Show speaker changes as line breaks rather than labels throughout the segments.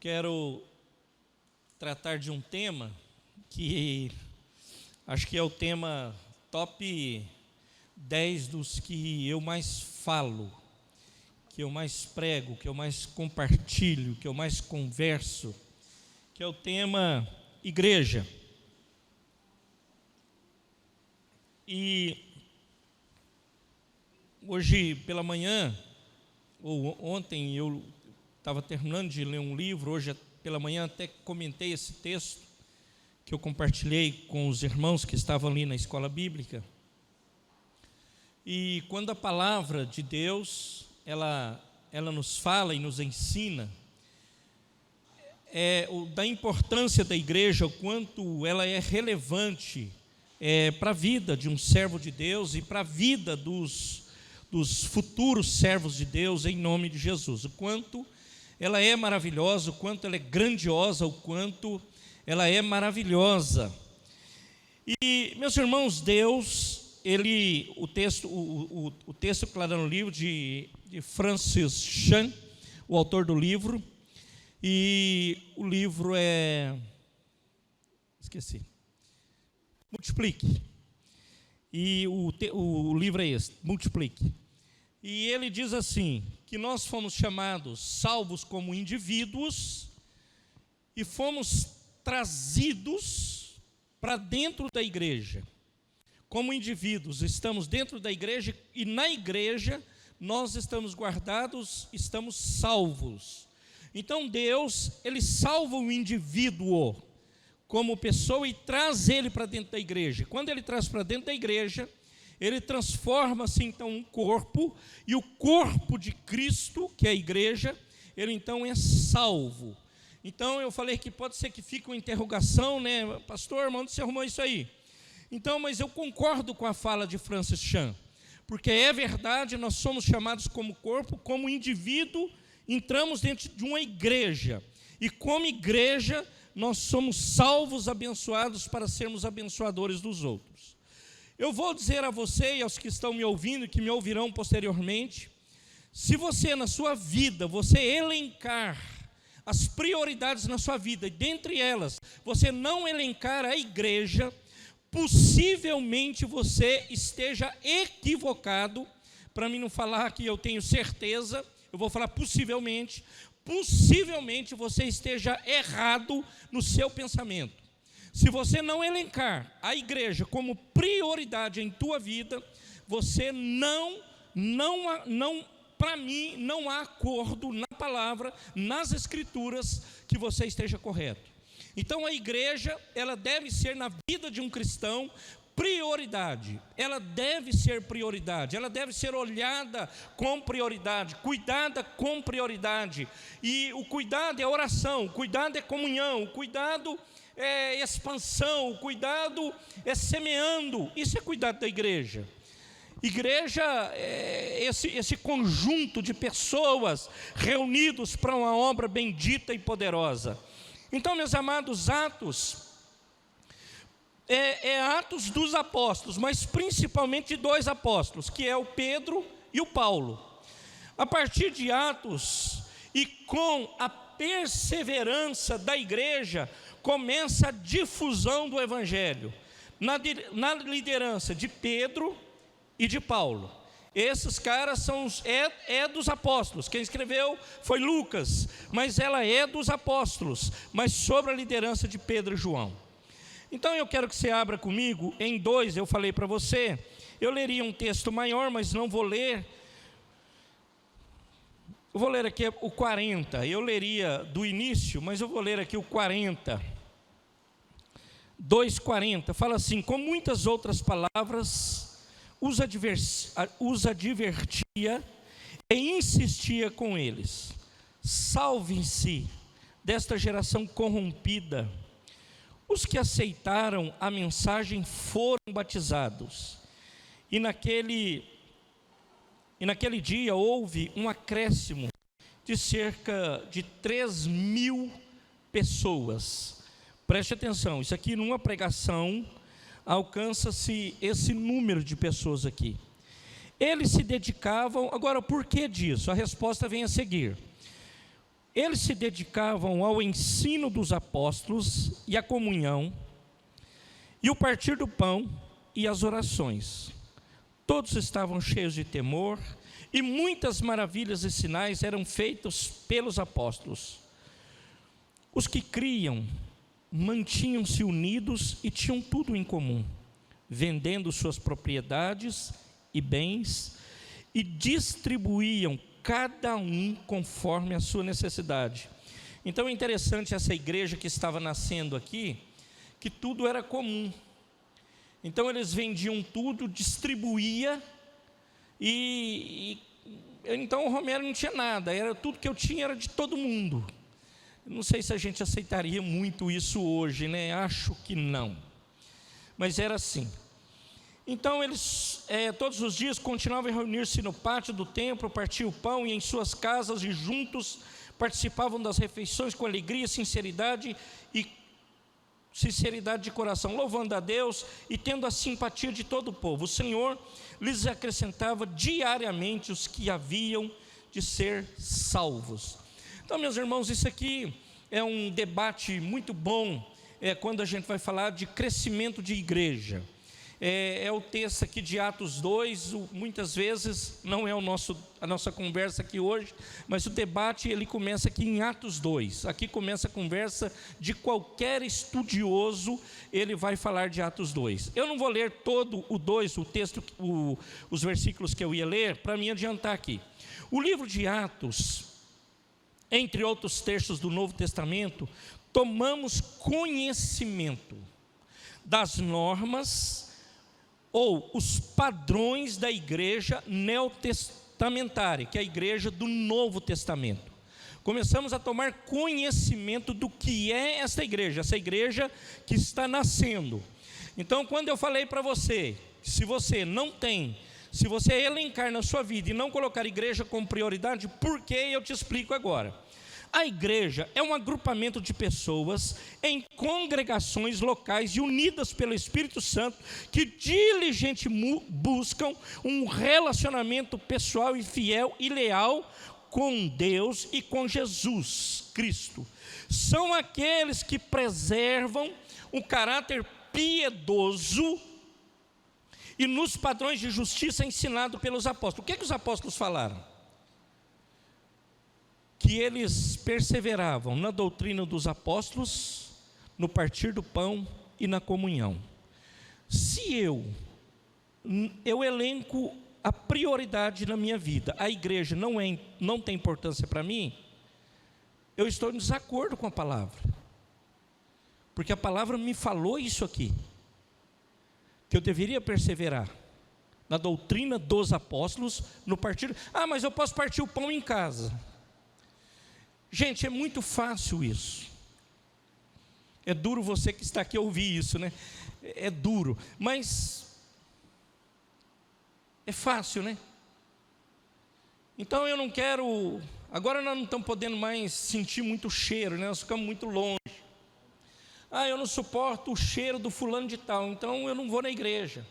quero tratar de um tema que acho que é o tema top 10 dos que eu mais falo, que eu mais prego, que eu mais compartilho, que eu mais converso, que é o tema igreja. E hoje pela manhã, ou ontem, eu estava terminando de ler um livro, hoje pela manhã até comentei esse texto que eu compartilhei com os irmãos que estavam ali na escola bíblica. E quando a palavra de Deus, ela nos fala e nos ensina da importância da igreja, o quanto ela é relevante para a vida de um servo de Deus e para a vida dos futuros servos de Deus, em nome de Jesus. O quanto ela é maravilhosa, o quanto ela é grandiosa, o quanto ela é maravilhosa. E, meus irmãos, Deus, o texto que lá no livro de Francis Chan, o autor do livro, e o livro Multiplique. E o livro é esse, Multiplique. E ele diz assim, que nós fomos chamados, salvos como indivíduos, e fomos trazidos para dentro da igreja. Como indivíduos, estamos dentro da igreja, e na igreja nós estamos guardados, estamos salvos. Então Deus, Ele salva o indivíduo como pessoa e traz ele para dentro da igreja. Quando Ele traz para dentro da igreja, Ele transforma-se então um corpo, e o corpo de Cristo, que é a igreja, ele então é salvo. Então eu falei que pode ser que fique uma interrogação, né? Pastor, onde você arrumou isso aí? Então, mas eu concordo com a fala de Francis Chan, porque é verdade, nós somos chamados como corpo, como indivíduo, entramos dentro de uma igreja, e como igreja, nós somos salvos, abençoados para sermos abençoadores dos outros. Eu vou dizer a você e aos que estão me ouvindo, que me ouvirão posteriormente, se você na sua vida, você elencar as prioridades na sua vida, e dentre elas, você não elencar a igreja, possivelmente você esteja equivocado. Para mim não falar que eu tenho certeza, eu vou falar possivelmente você esteja errado no seu pensamento. Se você não elencar a igreja como prioridade em tua vida, você para mim, não há acordo na palavra, nas escrituras, que você esteja correto. Então a igreja, ela deve ser na vida de um cristão prioridade. Ela deve ser prioridade, ela deve ser olhada com prioridade, cuidada com prioridade. E o cuidado é oração, o cuidado é comunhão, o cuidado é expansão, o cuidado é semeando. Isso é cuidado da igreja. Igreja é esse conjunto de pessoas reunidos para uma obra bendita e poderosa. Então, meus amados, Atos Atos dos apóstolos, mas principalmente de dois apóstolos, que é o Pedro e o Paulo. A partir de Atos, e com a perseverança da igreja, começa a difusão do evangelho, na liderança de Pedro e de Paulo. Esses caras são dos apóstolos. Quem escreveu foi Lucas, mas ela é dos apóstolos, mas sobre a liderança de Pedro e João. Então eu quero que você abra comigo em 2, eu falei para você, eu leria um texto maior, mas não vou ler. Eu vou ler aqui o 40, eu leria do início, mas eu vou ler aqui o 40. 2:40, fala assim: com muitas outras palavras, os advertia e insistia com eles: salvem-se desta geração corrompida. Os que aceitaram a mensagem foram batizados, e naquele dia houve um acréscimo de cerca de 3.000 pessoas. Preste atenção, isso aqui numa pregação alcança-se esse número de pessoas aqui. Eles se dedicavam, agora por que disso? A resposta vem a seguir. Eles se dedicavam ao ensino dos apóstolos e à comunhão, e o partir do pão e as orações. Todos estavam cheios de temor, e muitas maravilhas e sinais eram feitos pelos apóstolos. Os que criam mantinham-se unidos e tinham tudo em comum, vendendo suas propriedades e bens, e distribuíam cada um conforme a sua necessidade. Então é interessante essa igreja que estava nascendo aqui, que tudo era comum. Então eles vendiam tudo, distribuía, então o Romero não tinha nada, era tudo que eu tinha era de todo mundo. Não sei se a gente aceitaria muito isso hoje, né? Acho que não, mas era assim. Então eles todos os dias continuavam a reunir-se no pátio do templo, partiam o pão e em suas casas, e juntos participavam das refeições com alegria, sinceridade de coração, louvando a Deus e tendo a simpatia de todo o povo. O Senhor lhes acrescentava diariamente os que haviam de ser salvos. Então, meus irmãos, isso aqui é um debate muito bom, quando a gente vai falar de crescimento de igreja. É o texto aqui de Atos 2, muitas vezes não é a nossa conversa aqui hoje, mas o debate ele começa aqui em Atos 2, aqui começa a conversa de qualquer estudioso, ele vai falar de Atos 2. Eu não vou ler todo o 2, o texto, os versículos que eu ia ler, para me adiantar aqui. O livro de Atos, entre outros textos do Novo Testamento, tomamos conhecimento das normas ou os padrões da igreja neotestamentária, que é a igreja do Novo Testamento. Começamos a tomar conhecimento do que é essa igreja que está nascendo. Então, quando eu falei para você, se você elencar na sua vida e não colocar a igreja como prioridade, por que eu te explico agora. A igreja é um agrupamento de pessoas em congregações locais e unidas pelo Espírito Santo, que diligentemente buscam um relacionamento pessoal e fiel e leal com Deus e com Jesus Cristo. São aqueles que preservam o caráter piedoso e nos padrões de justiça ensinado pelos apóstolos. O que os apóstolos falaram? Que eles perseveravam na doutrina dos apóstolos, no partir do pão e na comunhão. Se eu elenco a prioridade na minha vida, a igreja não tem importância para mim, eu estou em desacordo com a palavra, porque a palavra me falou isso aqui, que eu deveria perseverar na doutrina dos apóstolos, no partir. Mas eu posso partir o pão em casa. Gente, é muito fácil isso. É duro você que está aqui ouvir isso, né? É duro, mas é fácil, né? Então eu não quero. Agora nós não estamos podendo mais sentir muito cheiro, né? Nós ficamos muito longe. Eu não suporto o cheiro do fulano de tal, então eu não vou na igreja.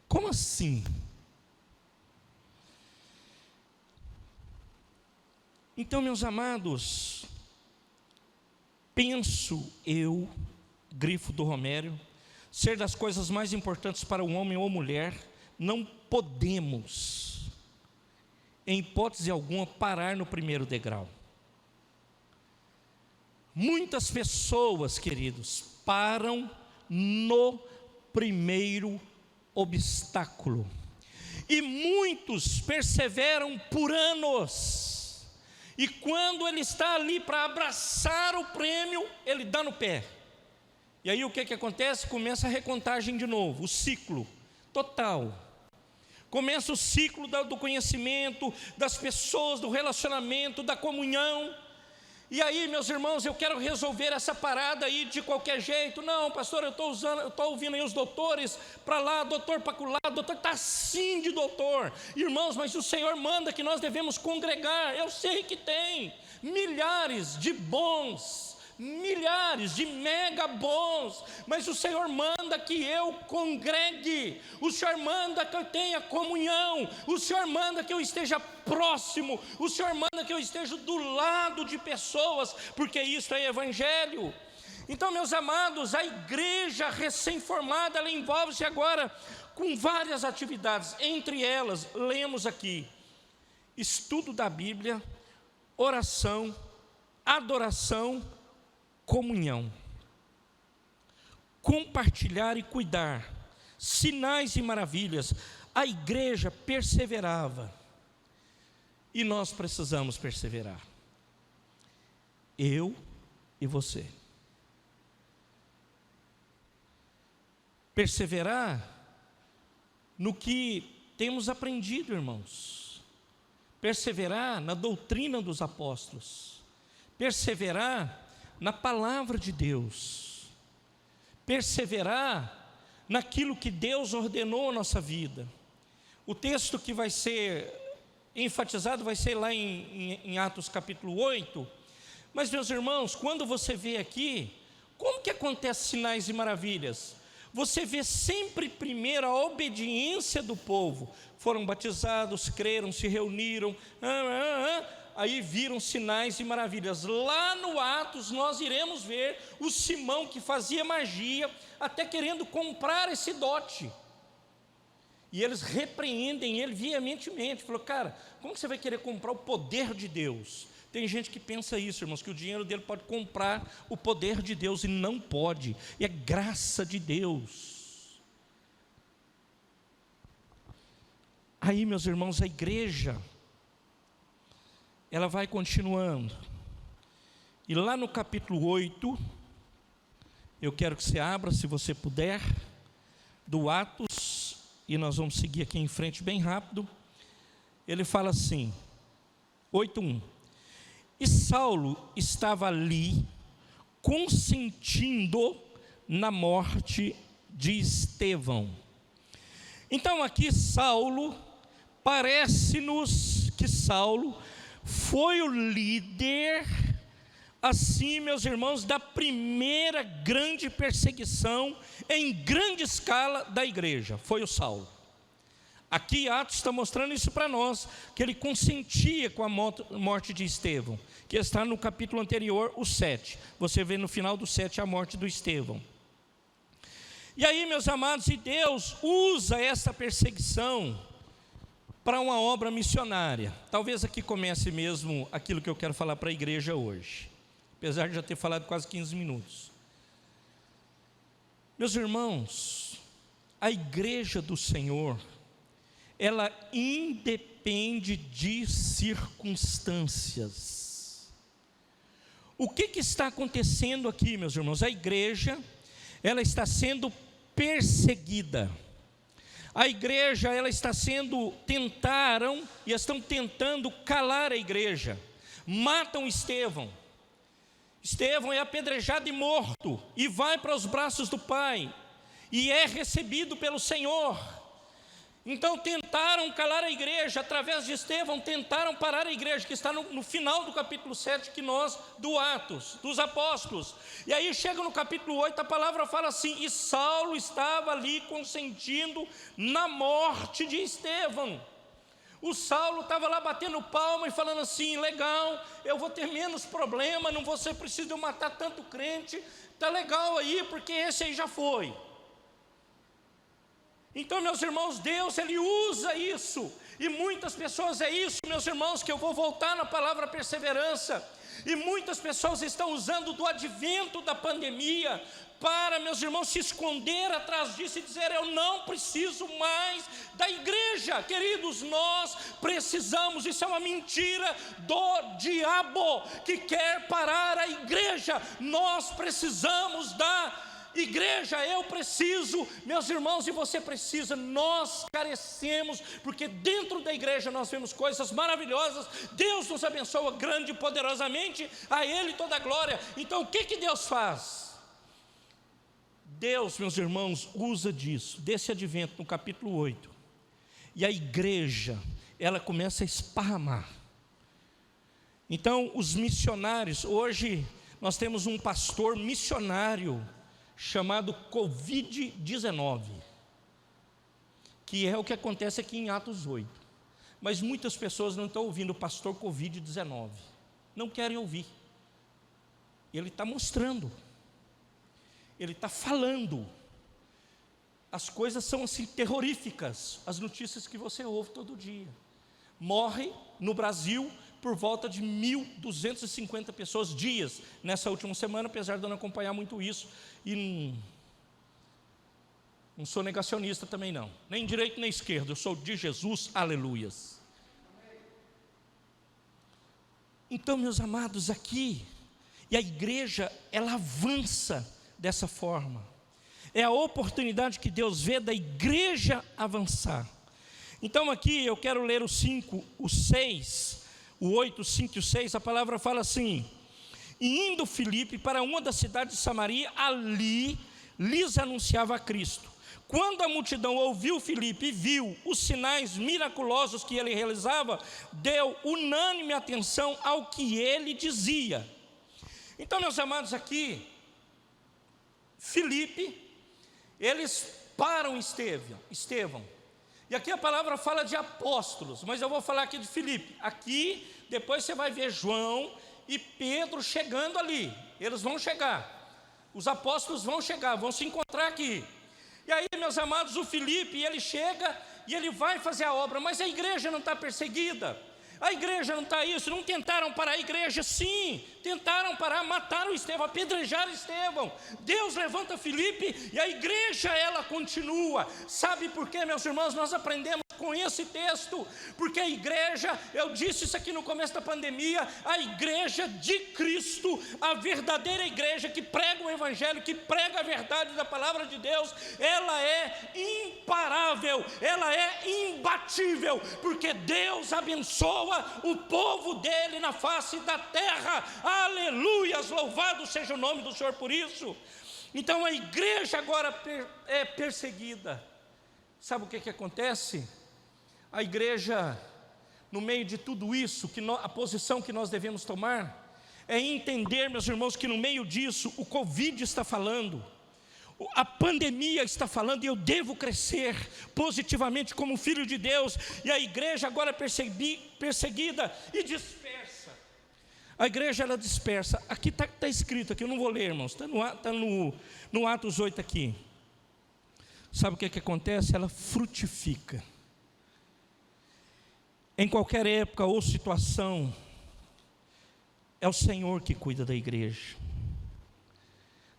Como assim? Então, meus amados, penso eu, grifo do Romero, ser das coisas mais importantes para um homem ou mulher, não podemos, em hipótese alguma, parar no primeiro degrau. Muitas pessoas, queridos, param no primeiro obstáculo, e muitos perseveram por anos. E quando ele está ali para abraçar o prêmio, ele dá no pé. E aí o que acontece? Começa a recontagem de novo, o ciclo total. Começa o ciclo do conhecimento, das pessoas, do relacionamento, da comunhão. E aí, meus irmãos, eu quero resolver essa parada aí de qualquer jeito. Não, pastor, eu estou ouvindo aí os doutores para lá, doutor para lá, doutor está assim de doutor. Irmãos, mas o Senhor manda que nós devemos congregar. Eu sei que tem milhares de bons milhares de mega bons, mas o Senhor manda que eu congregue, o Senhor manda que eu tenha comunhão, o Senhor manda que eu esteja próximo, o Senhor manda que eu esteja do lado de pessoas, porque isso é evangelho. Então, meus amados, a igreja recém-formada, ela envolve-se agora com várias atividades, entre elas, lemos aqui, estudo da Bíblia, oração, adoração, comunhão, compartilhar e cuidar, sinais e maravilhas. A igreja perseverava, e nós precisamos perseverar, eu e você. Perseverar no que temos aprendido, irmãos. Perseverar na doutrina dos apóstolos. Perseverar na palavra de Deus. Perseverar naquilo que Deus ordenou à nossa vida. O texto que vai ser enfatizado vai ser lá em Atos capítulo 8. Mas, meus irmãos, quando você vê aqui, como que acontece sinais e maravilhas? Você vê sempre primeiro a obediência do povo. Foram batizados, creram, se reuniram, aí viram sinais e maravilhas. Lá no Atos nós iremos ver o Simão que fazia magia, até querendo comprar esse dote. E eles repreendem ele veementemente. Falou, cara, como que você vai querer comprar o poder de Deus? Tem gente que pensa isso, irmãos, que o dinheiro dele pode comprar o poder de Deus, e não pode, é graça de Deus. Aí, meus irmãos, a igreja, ela vai continuando, e lá no capítulo 8, eu quero que você abra, se você puder, do Atos, e nós vamos seguir aqui em frente bem rápido. Ele fala assim, 8:1. E Saulo estava ali, consentindo na morte de Estevão. Então aqui Saulo, parece-nos que Saulo foi o líder, assim, meus irmãos, da primeira grande perseguição em grande escala da igreja, foi o Saulo. Aqui Atos está mostrando isso para nós, que ele consentia com a morte de Estevão, que está no capítulo anterior, o 7. Você vê no final do 7 a morte do Estevão. E aí, meus amados, e Deus usa essa perseguição para uma obra missionária. Talvez aqui comece mesmo aquilo que eu quero falar para a igreja hoje, apesar de já ter falado quase 15 minutos. Meus irmãos, a igreja do Senhor, ela independe de circunstâncias. O que está acontecendo aqui, meus irmãos? A igreja, ela está sendo perseguida. A igreja, ela está sendo, estão tentando calar a igreja. Matam Estevão. Estevão é apedrejado e morto, e vai para os braços do Pai, e é recebido pelo Senhor. Então tentaram calar a igreja, através de Estevão, tentaram parar a igreja, que está no final do capítulo 7 do Atos, dos Apóstolos. E aí chega no capítulo 8, a palavra fala assim, e Saulo estava ali consentindo na morte de Estevão. O Saulo estava lá batendo palma e falando assim, legal, eu vou ter menos problema, não vou ser preciso eu matar tanto crente, está legal aí, porque esse aí já foi. Então, meus irmãos, Deus, Ele usa isso, e muitas pessoas, é isso, meus irmãos, que eu vou voltar na palavra perseverança, e muitas pessoas estão usando do advento da pandemia, para, meus irmãos, se esconder atrás disso e dizer, eu não preciso mais da igreja. Queridos, nós precisamos, isso é uma mentira do diabo, que quer parar a igreja, nós precisamos da igreja, eu preciso, meus irmãos, e você precisa, nós carecemos, porque dentro da igreja nós vemos coisas maravilhosas, Deus nos abençoa grande e poderosamente, a Ele toda a glória. Então o que Deus faz? Deus, meus irmãos, usa disso, desse advento no capítulo 8, e a igreja, ela começa a esparramar. Então os missionários, hoje nós temos um pastor missionário chamado Covid-19, que é o que acontece aqui em Atos 8. Mas muitas pessoas não estão ouvindo o pastor Covid-19, não querem ouvir. Ele está mostrando, ele está falando. As coisas são assim terroríficas, as notícias que você ouve todo dia. Morre no Brasil por volta de 1.250 pessoas dias nessa última semana, apesar de eu não acompanhar muito isso, e não sou negacionista também não, nem direito nem esquerdo, eu sou de Jesus, aleluias. Então, meus amados, aqui, e a igreja, ela avança dessa forma, é a oportunidade que Deus vê da igreja avançar. Então aqui eu quero ler o 5, o 6, o 8, o 5 e o 6, a palavra fala assim: e indo Filipe para uma das cidades de Samaria, ali lhes anunciava a Cristo. Quando a multidão ouviu Filipe e viu os sinais miraculosos que ele realizava, deu unânime atenção ao que ele dizia. Então, meus amados, aqui, Filipe, eles param Estevão. E aqui a palavra fala de apóstolos, mas eu vou falar aqui de Filipe. Aqui, depois você vai ver João e Pedro chegando ali. Eles vão chegar. Os apóstolos vão chegar, vão se encontrar aqui. E aí, meus amados, o Filipe, ele chega e ele vai fazer a obra, mas a igreja não está perseguida. A igreja não está isso, não tentaram parar a igreja, sim, tentaram parar, mataram Estevão, apedrejaram Estevão. Deus levanta Filipe e a igreja, ela continua. Sabe por quê, meus irmãos? Nós aprendemos com esse texto, porque a igreja, eu disse isso aqui no começo da pandemia, a igreja de Cristo, a verdadeira igreja que prega o evangelho, que prega a verdade da palavra de Deus, ela é imparável, ela é imbatível, porque Deus abençoa o povo dele na face da terra. Aleluias, louvado seja o nome do Senhor por isso. Então a igreja agora é perseguida. Sabe o que acontece? A igreja, no meio de tudo isso, a posição que nós devemos tomar é entender, meus irmãos, que no meio disso o Covid está falando, a pandemia está falando, e eu devo crescer positivamente como filho de Deus. E a igreja agora é perseguida e dispersa. A igreja, ela dispersa. Aqui está escrito, aqui eu não vou ler, irmãos, está no Atos 8 aqui. Sabe o que acontece? Ela frutifica. Em qualquer época ou situação, é o Senhor que cuida da igreja.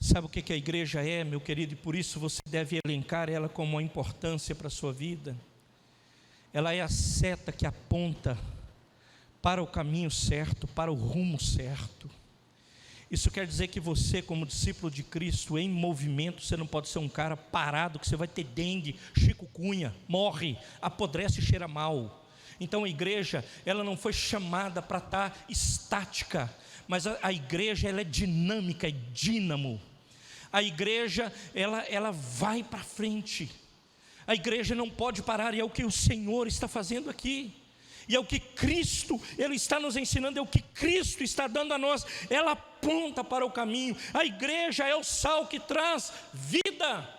Sabe o que a igreja é, meu querido? E por isso você deve elencar ela como uma importância para a sua vida. Ela é a seta que aponta para o caminho certo, para o rumo certo. Isso quer dizer que você, como discípulo de Cristo, em movimento, você não pode ser um cara parado, que você vai ter dengue, chikungunya, morre, apodrece e cheira mal. Então a igreja, ela não foi chamada para estar estática, mas a igreja, ela é dinâmica, é dínamo. A igreja, ela vai para frente. A igreja não pode parar, e é o que o Senhor está fazendo aqui. E é o que Cristo, Ele está nos ensinando, é o que Cristo está dando a nós. Ela aponta para o caminho. A igreja é o sal que traz vida.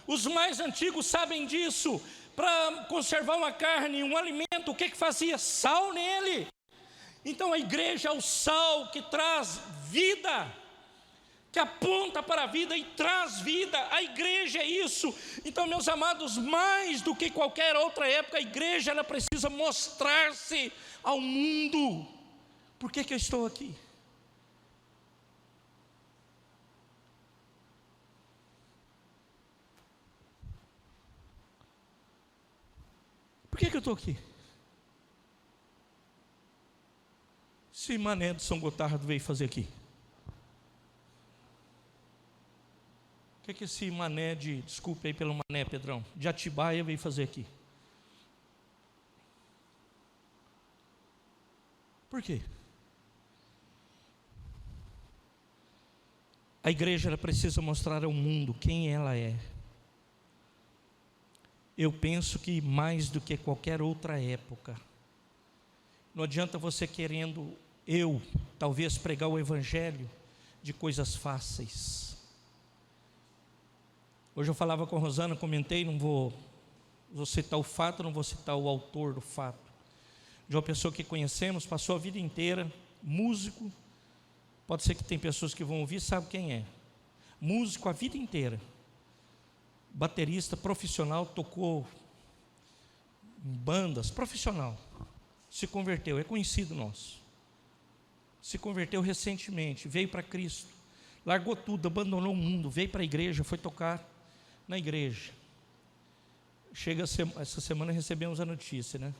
Os mais antigos sabem disso. Para conservar uma carne, um alimento, o que fazia? Sal nele. Então a igreja é o sal que traz vida, que aponta para a vida e traz vida. A igreja é isso. Então, meus amados, mais do que qualquer outra época, a igreja, ela precisa mostrar-se ao mundo. Por que eu estou aqui? Por que eu estou aqui? Se Mané de São Gotardo veio fazer aqui? O que esse Mané desculpe aí pelo Mané, Pedrão, de Atibaia veio fazer aqui? Por quê? A igreja, ela precisa mostrar ao mundo quem ela é. Eu penso que mais do que qualquer outra época, não adianta você querendo, talvez pregar o evangelho de coisas fáceis. Hoje eu falava com a Rosana, comentei, não vou citar o fato, não vou citar o autor do fato, de uma pessoa que conhecemos, passou a vida inteira, músico, pode ser que tem pessoas que vão ouvir, sabe quem é, músico a vida inteira, baterista profissional, tocou em bandas, profissional, se converteu, é conhecido nosso, se converteu recentemente, veio para Cristo, largou tudo, abandonou o mundo, veio para a igreja, foi tocar na igreja. Essa semana recebemos a notícia, né?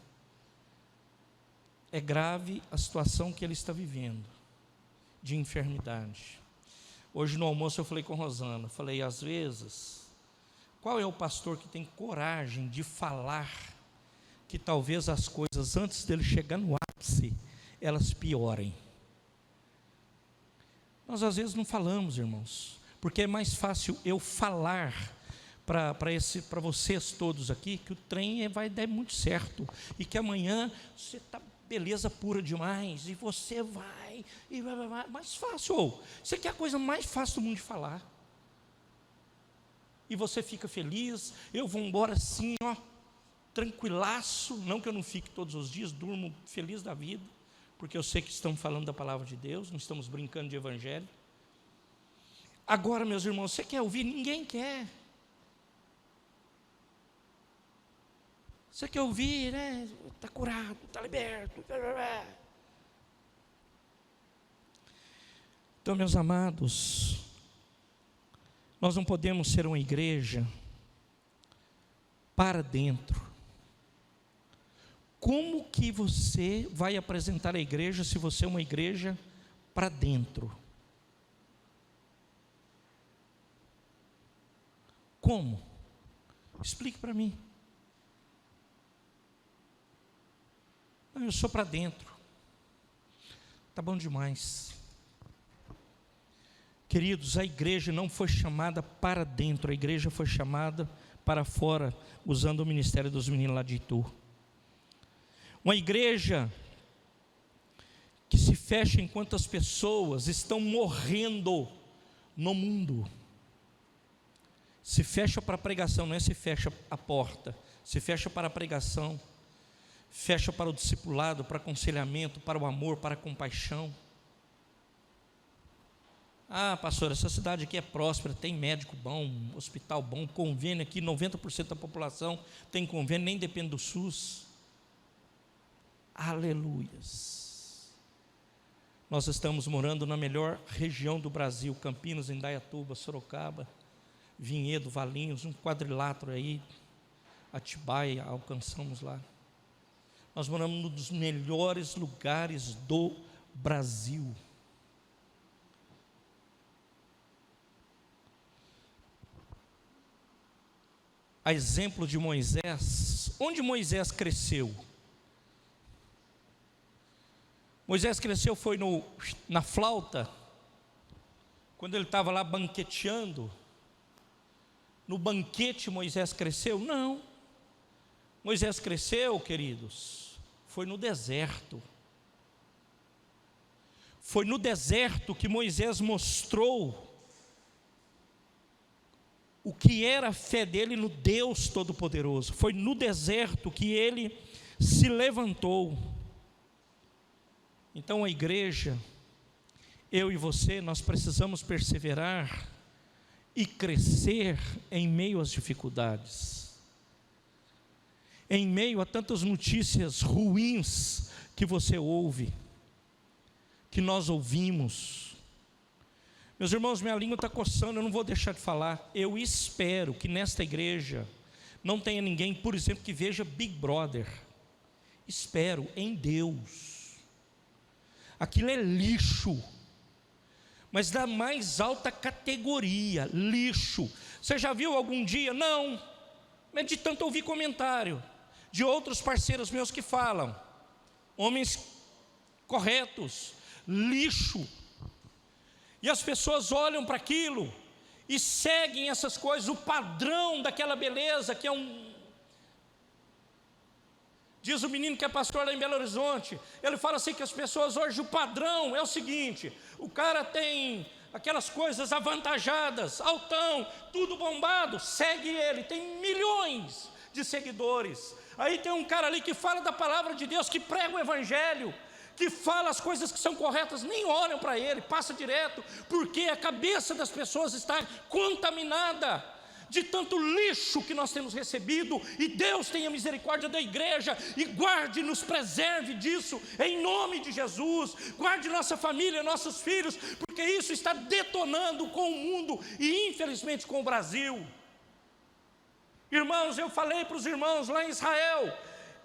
É grave a situação que ele está vivendo, de enfermidade. Hoje no almoço eu falei com a Rosana, falei, às vezes, qual é o pastor que tem coragem de falar que talvez as coisas, antes dele chegar no ápice, elas piorem? Nós às vezes não falamos, irmãos, porque é mais fácil eu falar para vocês todos aqui, que o trem vai dar muito certo, e que amanhã você está beleza pura demais, e você vai, e vai, mais fácil. Isso aqui é a coisa mais fácil do mundo de falar, e você fica feliz, eu vou embora assim, ó, tranquilaço, não que eu não fique todos os dias, durmo feliz da vida, porque eu sei que estamos falando da palavra de Deus, não estamos brincando de evangelho. Agora, meus irmãos, você quer ouvir? Ninguém quer. Você quer ouvir, né? Está curado, está liberto. Então, meus amados, nós não podemos ser uma igreja para dentro. Como que você vai apresentar a igreja se você é uma igreja para dentro? Como? Explique para mim. Eu sou para dentro. Tá bom demais. Queridos, a igreja não foi chamada para dentro, a igreja foi chamada para fora, usando o ministério dos meninos lá de Itu. Uma igreja que se fecha enquanto as pessoas estão morrendo no mundo. Se fecha para a pregação, não é se fecha a porta, se fecha para a pregação, fecha para o discipulado, para o aconselhamento, para o amor, para a compaixão. Ah, pastor, essa cidade aqui é próspera, tem médico bom, hospital bom, convênio aqui, 90% da população tem convênio, nem depende do SUS. Aleluias. Nós estamos morando na melhor região do Brasil, Campinas, Indaiatuba, Sorocaba, Vinhedo, Valinhos, um quadrilátero aí, Atibaia, alcançamos lá. Nós moramos num dos melhores lugares do Brasil. A exemplo de Moisés, onde Moisés cresceu? Moisés cresceu foi na flauta, quando ele estava lá banqueteando. No banquete Moisés cresceu? Não. Moisés cresceu, queridos, foi no deserto. Foi no deserto que Moisés mostrou o que era a fé dele no Deus Todo-Poderoso. Foi no deserto que ele se levantou. Então a igreja, eu e você, nós precisamos perseverar e crescer em meio às dificuldades, em meio a tantas notícias ruins que você ouve, que nós ouvimos. Meus irmãos, minha língua está coçando, eu não vou deixar de falar. Eu espero que nesta igreja não tenha ninguém, por exemplo, que veja Big Brother. Espero em Deus. Aquilo é lixo, mas da mais alta categoria, lixo. Você já viu algum dia? Não, mas de tanto ouvir comentário de outros parceiros meus que falam, homens corretos, lixo. E as pessoas olham para aquilo e seguem essas coisas, o padrão daquela beleza que é Diz o menino que é pastor lá em Belo Horizonte, ele fala assim que as pessoas hoje, o padrão é o seguinte: o cara tem aquelas coisas avantajadas, altão, tudo bombado, segue ele, tem milhões de seguidores. Aí tem um cara ali que fala da palavra de Deus, que prega o evangelho, que fala as coisas que são corretas, nem olham para ele, passa direto, porque a cabeça das pessoas está contaminada de tanto lixo que nós temos recebido. E Deus tenha misericórdia da igreja e guarde, nos preserve disso, em nome de Jesus. Guarde nossa família, nossos filhos, porque isso está detonando com o mundo e infelizmente com o Brasil. Irmãos, eu falei para os irmãos lá em Israel,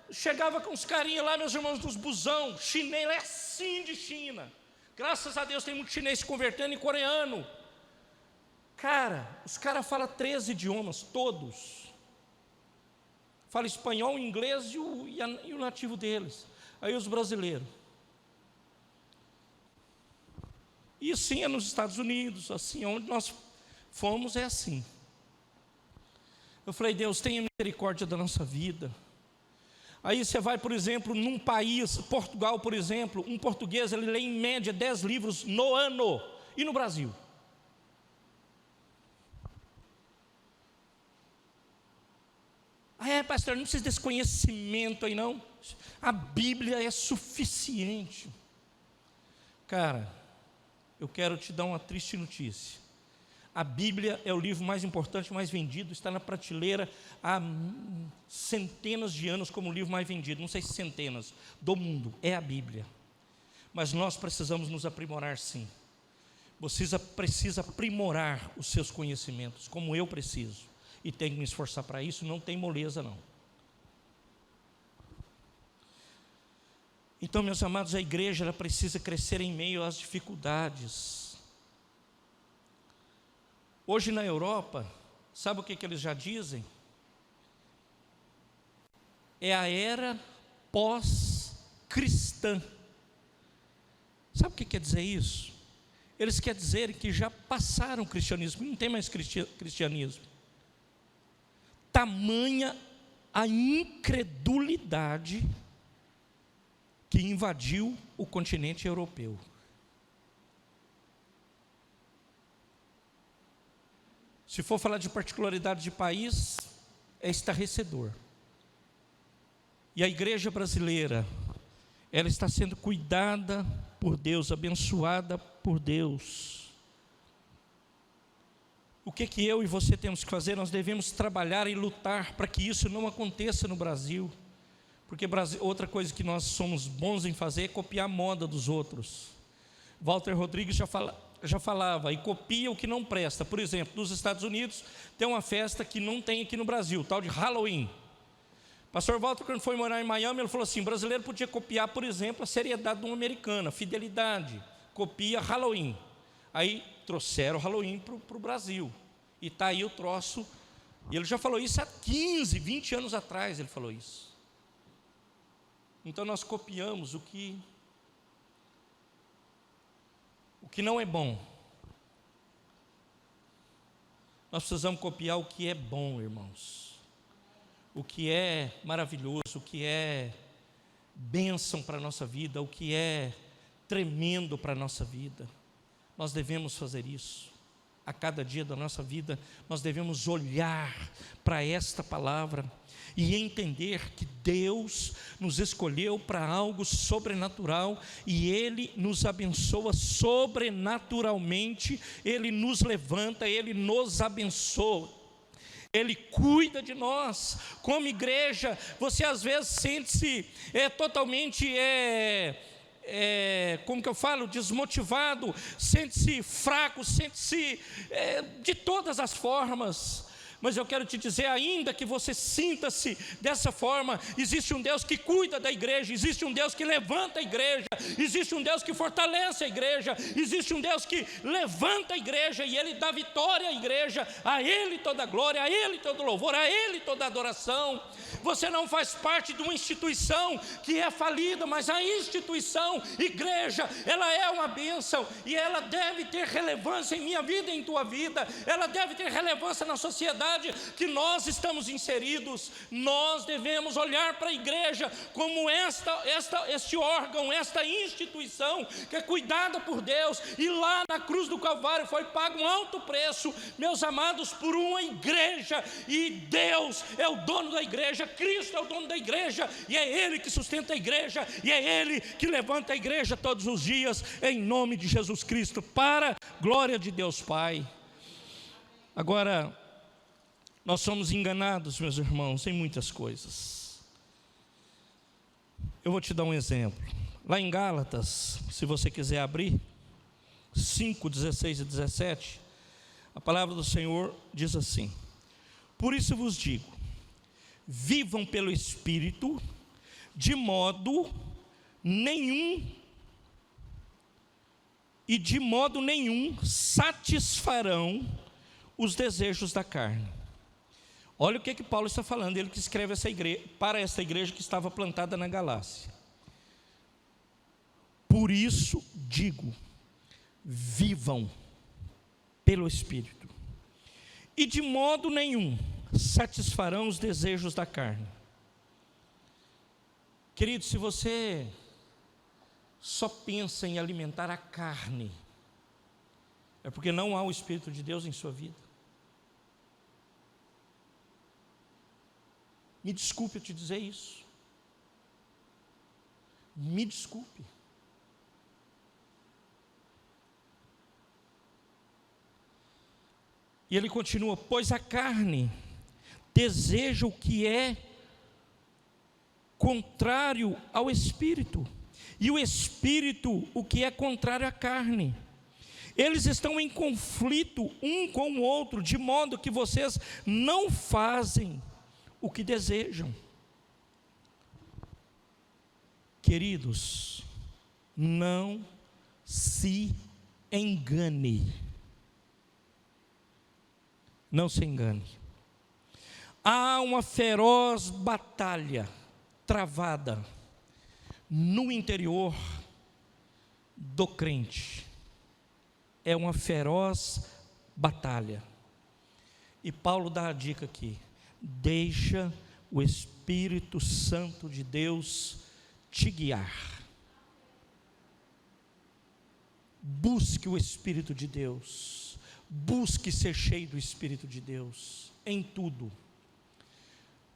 chegava com os carinhas lá, meus irmãos, dos busão, chinês, é assim de China. Graças a Deus tem muito chinês se convertendo em coreano. Cara, os caras falam 13 idiomas, todos. Fala espanhol, inglês e o nativo deles. Aí os brasileiros. E assim é nos Estados Unidos, assim, onde nós fomos é assim. Eu falei, Deus, tenha misericórdia da nossa vida. Aí você vai, por exemplo, num país, Portugal, por exemplo, um português, ele lê em média 10 livros no ano. E no Brasil? Pastor, não precisa desse conhecimento aí não. A Bíblia é suficiente. Cara, eu quero te dar uma triste notícia. A Bíblia é o livro mais importante, mais vendido, está na prateleira há centenas de anos como o livro mais vendido, não sei se centenas, do mundo, é a Bíblia. Mas nós precisamos nos aprimorar sim. Você precisa aprimorar os seus conhecimentos, como eu preciso, e tenho que me esforçar para isso, não tem moleza não. Então, meus amados, a igreja ela precisa crescer em meio às dificuldades. Hoje na Europa, sabe o que eles já dizem? É a era pós-cristã. Sabe o que quer dizer isso? Eles querem dizer que já passaram o cristianismo, não tem mais cristianismo. Tamanha a incredulidade que invadiu o continente europeu. Se for falar de particularidade de país, é estarrecedor. E a igreja brasileira, ela está sendo cuidada por Deus, abençoada por Deus. O que eu e você temos que fazer? Nós devemos trabalhar e lutar para que isso não aconteça no Brasil. Porque outra coisa que nós somos bons em fazer é copiar a moda dos outros. Walter Rodrigues já falava, e copia o que não presta. Por exemplo, nos Estados Unidos tem uma festa que não tem aqui no Brasil, tal de Halloween. Pastor Walter, quando foi morar em Miami, ele falou assim, brasileiro podia copiar, por exemplo, a seriedade de um americano, a fidelidade, copia Halloween. Aí trouxeram o Halloween para o Brasil, e está aí o troço, e ele já falou isso há 15, 20 anos atrás, ele falou isso. Então nós copiamos o que não é bom. Nós precisamos copiar o que é bom, irmãos. O que é maravilhoso, o que é bênção para a nossa vida, o que é tremendo para a nossa vida. Nós devemos fazer isso. A cada dia da nossa vida, nós devemos olhar para esta palavra e entender que Deus nos escolheu para algo sobrenatural e Ele nos abençoa sobrenaturalmente, Ele nos levanta, Ele nos abençoa, Ele cuida de nós. Como igreja, você às vezes sente-se totalmente como que eu falo, desmotivado, sente-se fraco, sente-se de todas as formas. Mas eu quero te dizer, ainda que você sinta-se dessa forma, existe um Deus que cuida da igreja, existe um Deus que levanta a igreja, existe um Deus que fortalece a igreja, existe um Deus que levanta a igreja e Ele dá vitória à igreja, a Ele toda a glória, a Ele todo louvor, a Ele toda a adoração. Você não faz parte de uma instituição que é falida, mas a instituição, igreja, ela é uma bênção e ela deve ter relevância em minha vida e em tua vida, ela deve ter relevância na sociedade. sociedade que nós estamos inseridos. Nós devemos olhar para a igreja como este órgão, esta instituição que é cuidada por Deus, e lá na cruz do Calvário foi pago um alto preço, meus amados, por uma igreja, e Deus é o dono da igreja, Cristo é o dono da igreja, e é Ele que sustenta a igreja, e é Ele que levanta a igreja todos os dias, em nome de Jesus Cristo, para a glória de Deus Pai. Agora, nós somos enganados, meus irmãos, em muitas coisas. Eu vou te dar um exemplo. Lá em Gálatas, se você quiser abrir, 5, 16 e 17, a palavra do Senhor diz assim: por isso vos digo, vivam pelo Espírito, de modo nenhum satisfarão os desejos da carne. Olha o que Paulo está falando, ele que escreve para essa igreja que estava plantada na Galácia. Por isso digo, vivam pelo Espírito, e de modo nenhum satisfarão os desejos da carne. Querido, se você só pensa em alimentar a carne, é porque não há o Espírito de Deus em sua vida. Me desculpe eu te dizer isso. Me desculpe. E ele continua: pois a carne deseja o que é contrário ao Espírito, e o Espírito o que é contrário à carne. Eles estão em conflito um com o outro, de modo que vocês não fazem o que desejam. Queridos, não se engane. Não se engane. Há uma feroz batalha travada no interior do crente. É uma feroz batalha. E Paulo dá a dica aqui: deixa o Espírito Santo de Deus te guiar. Busque o Espírito de Deus. Busque ser cheio do Espírito de Deus em tudo.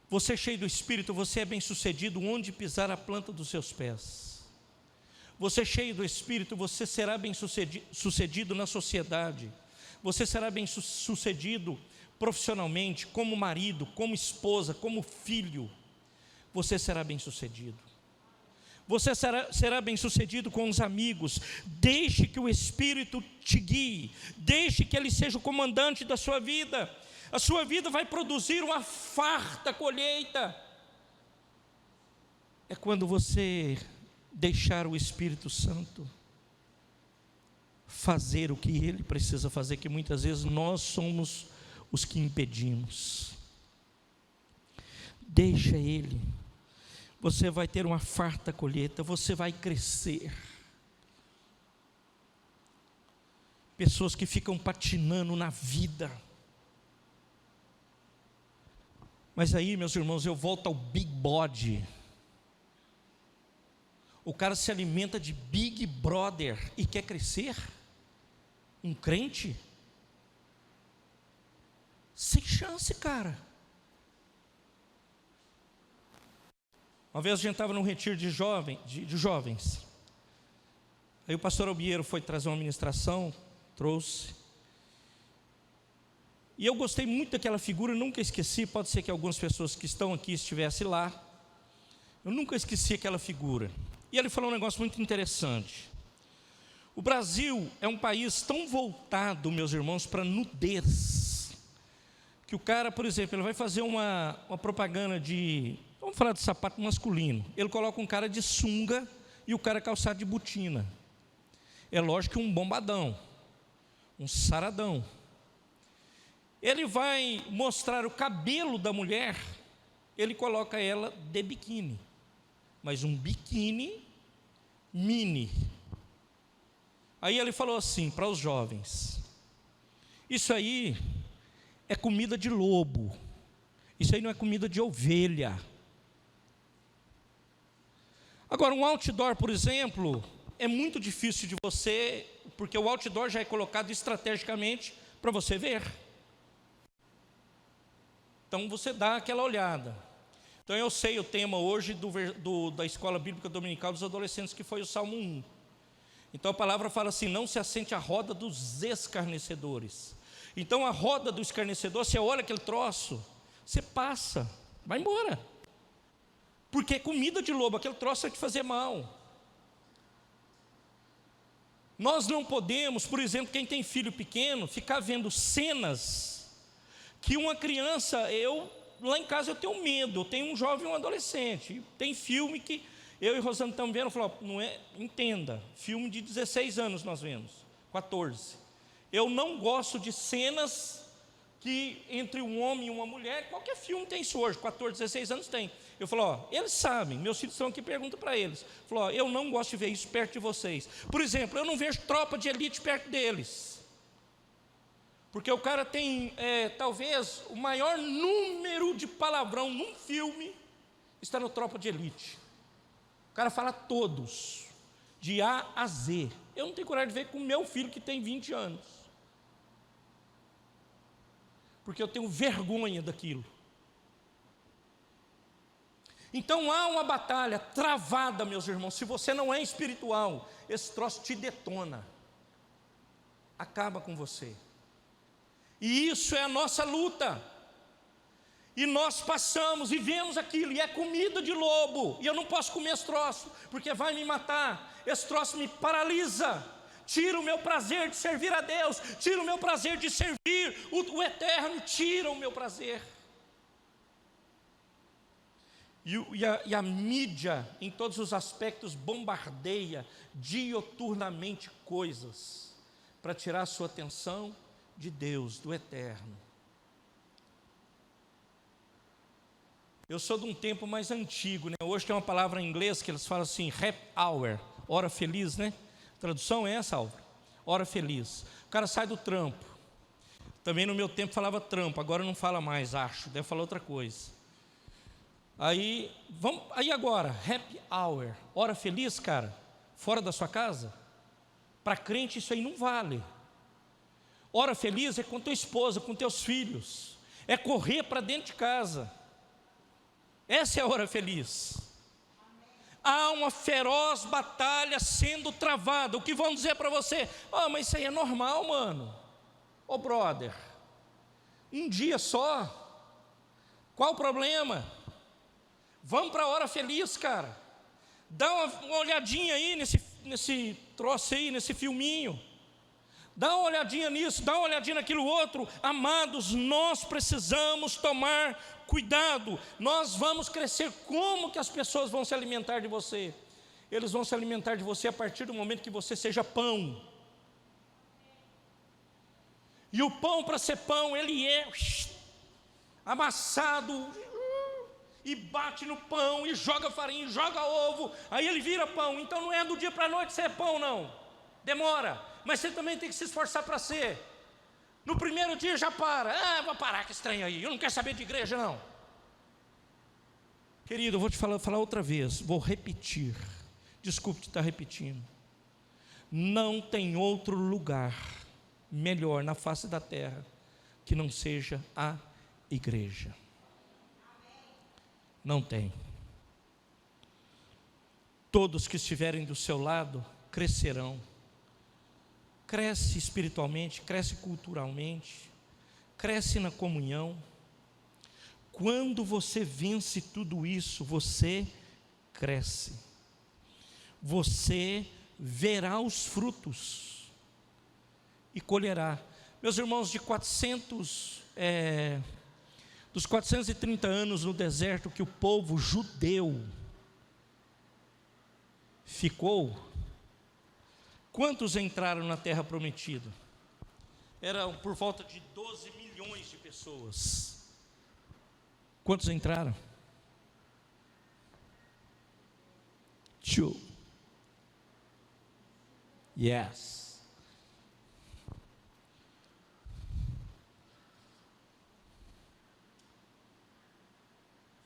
Você cheio do Espírito, você é bem sucedido onde pisar a planta dos seus pés. Você cheio do Espírito, você será bem sucedido na sociedade. Você será bem sucedido profissionalmente, como marido, como esposa, como filho. Você será bem sucedido. Você será bem sucedido com os amigos. Deixe que o Espírito te guie. Deixe que Ele seja o comandante da sua vida. A sua vida vai produzir uma farta colheita. É quando você deixar o Espírito Santo fazer o que Ele precisa fazer, que muitas vezes nós somos os que impedimos. Deixa Ele. Você vai ter uma farta colheita, você vai crescer. Pessoas que ficam patinando na vida. Mas aí, meus irmãos, eu volto ao Big Body. O cara se alimenta de Big Brother e quer crescer? Um crente? Sem chance, cara. Uma vez a gente estava num retiro de jovens. Aí o pastor Albiero foi trazer uma ministração, trouxe. E eu gostei muito daquela figura, nunca esqueci. Pode ser que algumas pessoas que estão aqui estivessem lá. Eu nunca esqueci aquela figura. E ele falou um negócio muito interessante. O Brasil é um país tão voltado, meus irmãos, para nudez, que o cara, por exemplo, ele vai fazer uma propaganda de, vamos falar de sapato masculino, ele coloca um cara de sunga e o cara calçado de botina. É lógico que um bombadão, um saradão. Ele vai mostrar o cabelo da mulher, ele coloca ela de biquíni, mas um biquíni mini. Aí ele falou assim para os jovens: isso aí é comida de lobo. Isso aí não é comida de ovelha. Agora, um outdoor, por exemplo, é muito difícil de você, porque o outdoor já é colocado estrategicamente para você ver. Então você dá aquela olhada. Então eu sei o tema hoje da Escola Bíblica Dominical dos Adolescentes, que foi o Salmo 1. Então a palavra fala assim: não se assente à roda dos escarnecedores. Então a roda do escarnecedor, você olha aquele troço, você passa, vai embora. Porque é comida de lobo, aquele troço vai te fazer mal. Nós não podemos, por exemplo, quem tem filho pequeno, ficar vendo cenas que uma criança, lá em casa eu tenho medo, eu tenho um jovem e um adolescente, tem filme que eu e Rosana estamos vendo, falou, não é, entenda, filme de 16 anos nós vemos, 14. Eu não gosto de cenas que entre um homem e uma mulher, qualquer filme tem isso hoje, 14, 16 anos tem. Eu falo, eles sabem, meus filhos estão aqui, pergunta para eles. Falou, eu não gosto de ver isso perto de vocês. Por exemplo, eu não vejo Tropa de Elite perto deles. Porque o cara tem, talvez, o maior número de palavrão num filme está no Tropa de Elite. O cara fala todos, de A a Z. Eu não tenho coragem de ver com o meu filho que tem 20 anos. Porque eu tenho vergonha daquilo. Então há uma batalha travada, meus irmãos. Se você não é espiritual, esse troço te detona, acaba com você. E isso é a nossa luta. E nós passamos e vemos aquilo, e é comida de lobo. E eu não posso comer esse troço, porque vai me matar. Esse troço me paralisa, tira o meu prazer de servir a Deus, tira o meu prazer de servir o eterno, tira o meu prazer. E a mídia, em todos os aspectos, bombardeia dioturnamente coisas para tirar a sua atenção de Deus, do eterno. Eu sou de um tempo mais antigo, né? Hoje tem uma palavra em inglês que eles falam assim, happy hour, hora feliz, né? A tradução é essa, Álvaro, hora feliz. O cara sai do trampo. Também no meu tempo falava trampo, agora não fala mais, acho, deve falar outra coisa. Aí agora, happy hour, hora feliz, cara, fora da sua casa. Para crente isso aí não vale. Hora feliz é com tua esposa, com teus filhos, é correr para dentro de casa. Essa é a hora feliz. Há uma feroz batalha sendo travada. O que vão dizer para você? Mas isso aí é normal, mano. Brother, um dia só, qual o problema? Vamos para a hora feliz, cara. Dá uma olhadinha aí nesse troço aí, nesse filminho. Dá uma olhadinha nisso, dá uma olhadinha naquilo outro. Amados, nós precisamos tomar cuidado. Nós vamos crescer. Como que as pessoas vão se alimentar de você? Eles vão se alimentar de você a partir do momento que você seja pão. E o pão, para ser pão, ele é amassado, e bate no pão, e joga farinha, joga ovo, aí ele vira pão. Então não é do dia para a noite ser pão, não. Demora, mas você também tem que se esforçar para ser. No primeiro dia já para. Vou parar, que estranho aí, eu não quero saber de igreja, não. Querido, eu vou te falar outra vez, vou repetir. Desculpe te estar repetindo. Não tem outro lugar melhor na face da terra que não seja a igreja. Não tem. Todos que estiverem do seu lado crescerão. Cresce espiritualmente, cresce culturalmente, cresce na comunhão. Quando você vence tudo isso, você cresce. Você verá os frutos e colherá. Meus irmãos, dos 430 anos no deserto que o povo judeu ficou, quantos entraram na terra prometida? Eram por volta de 12 milhões de pessoas. Quantos entraram? 2. Yes.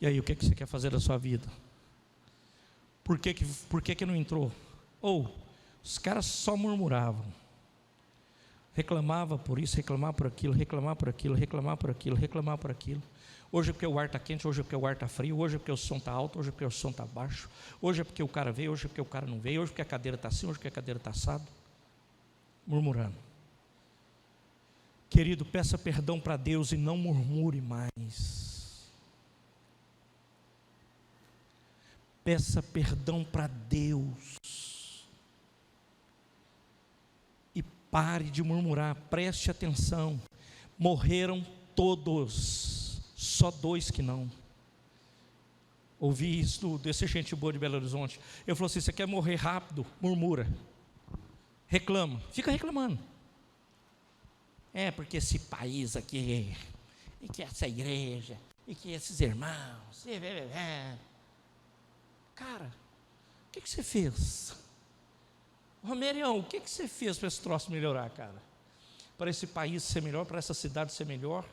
E aí, o que você quer fazer da sua vida? Por que não entrou? Ou, os caras só murmuravam. Reclamava por isso, reclamava por aquilo, reclamava por aquilo, reclamava por aquilo, reclamava por aquilo. Hoje é porque o ar está quente, hoje é porque o ar está frio, hoje é porque o som está alto, hoje é porque o som está baixo, hoje é porque o cara veio, hoje é porque o cara não veio, hoje é porque a cadeira está assim, hoje é porque a cadeira está assado. Murmurando. Querido, peça perdão para Deus e não murmure mais. Peça perdão para Deus. E pare de murmurar, preste atenção. Morreram todos, só 2 que não. Ouvi isso desse gente boa de Belo Horizonte. Eu falei assim: você quer morrer rápido? Murmura. Reclama, fica reclamando. Porque esse país aqui, e que essa igreja, e que esses irmãos, cara, o que você fez? Romerião, o que você fez para esse troço melhorar, cara? Para esse país ser melhor, para essa cidade ser melhor,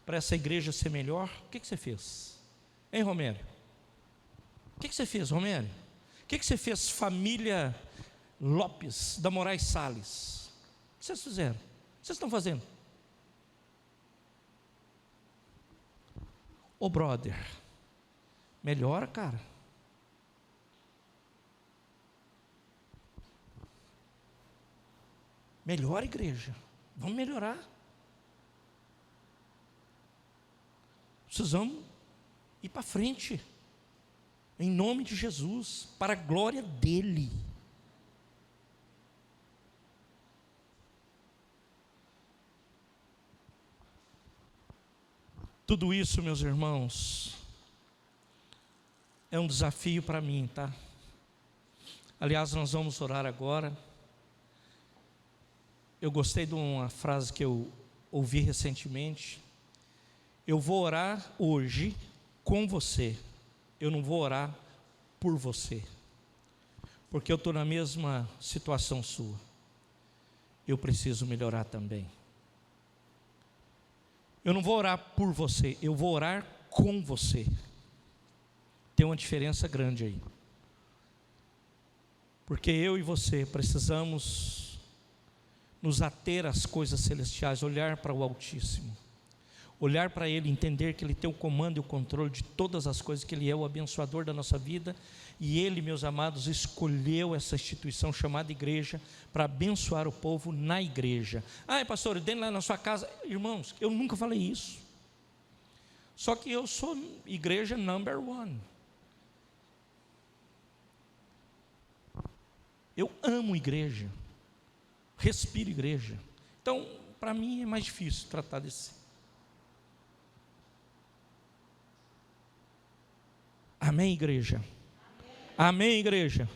para essa igreja ser melhor, o que você fez? Hein, Romério? O que você fez, Romério? O que você fez, família Lopes, da Moraes Salles? O que vocês fizeram? O que vocês estão fazendo? Ô brother, melhora, cara. Melhora, igreja. Vamos melhorar. Precisamos ir para frente. Em nome de Jesus, para a glória dEle. Tudo isso, meus irmãos, é um desafio para mim, tá? Aliás, nós vamos orar agora. Eu gostei de uma frase que eu ouvi recentemente. Eu vou orar hoje com você. Eu não vou orar por você, porque eu estou na mesma situação sua. Eu preciso melhorar também. Eu não vou orar por você, eu vou orar com você. Tem uma diferença grande aí. Porque eu e você precisamos nos ater às coisas celestiais, olhar para o Altíssimo, olhar para Ele, entender que Ele tem o comando e o controle de todas as coisas, que Ele é o abençoador da nossa vida, e Ele, meus amados, escolheu essa instituição chamada igreja para abençoar o povo na igreja. Pastor, dentro lá na sua casa, irmãos, eu nunca falei isso. Só que eu sou igreja number 1. Eu amo igreja, respiro igreja. Então, para mim é mais difícil tratar desse. Amém, igreja? Amém, igreja?